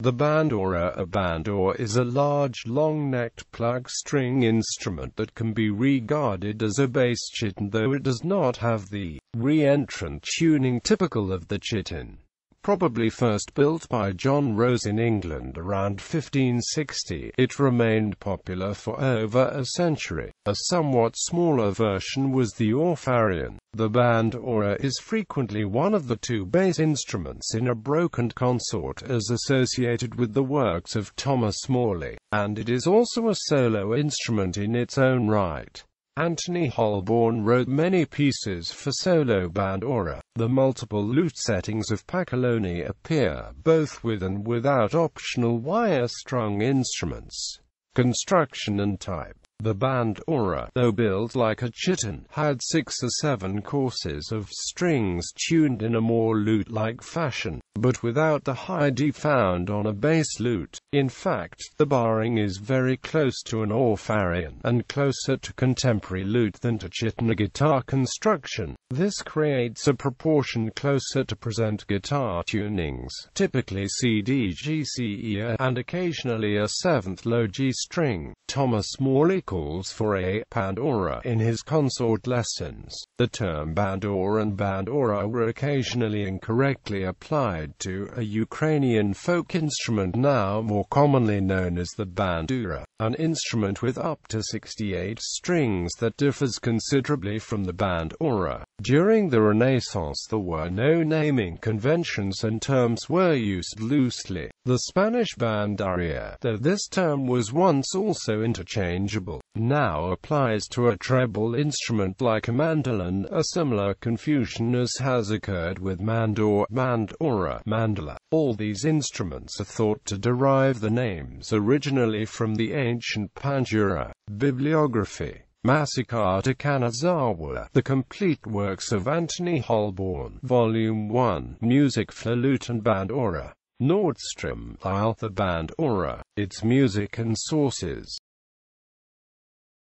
The Bandora. A bandore is a large, long-necked plug string instrument that can be regarded as a bass cittern, though it does not have the re-entrant tuning typical of the cittern. Probably first built by John Rose in England around 1560, it remained popular for over a century. A somewhat smaller version was the orpharion. The Bandora is frequently one of the two bass instruments in a broken consort as associated with the works of Thomas Morley, and it is also a solo instrument in its own right. Anthony Holborn wrote many pieces for solo Bandora. The multiple lute settings of Pacoloni appear, both with and without optional wire-strung instruments. Construction and type. The Bandora, though built like a cittern, had 6 or 7 courses of strings tuned in a more lute-like fashion, but without the high D found on a bass lute. In fact, the barring is very close to an orpharion, and closer to contemporary lute than to cittern guitar construction. This creates a proportion closer to present guitar tunings, typically C, D, G, C, E, A, and occasionally a 7th low G string. Thomas Morley calls for a Bandora in his consort lessons. The term Bandore and Bandora were occasionally incorrectly applied to a Ukrainian folk instrument now more commonly known as the Bandora, an instrument with up to 68 strings that differs considerably from the Bandora. During the Renaissance there were no naming conventions and terms were used loosely. The Spanish bandaria, though this term was once also interchangeable, now applies to a treble instrument like a mandolin. A similar confusion as has occurred with mandore, Bandora, mandala. All these instruments are thought to derive the names originally from the ancient Pandura. Bibliography. Masakata Kanazawa. The Complete Works of Anthony Holborn. Volume 1. Music for Lute and Bandora. Nordstrom, Lyle. The Bandora. Its Music and Sources.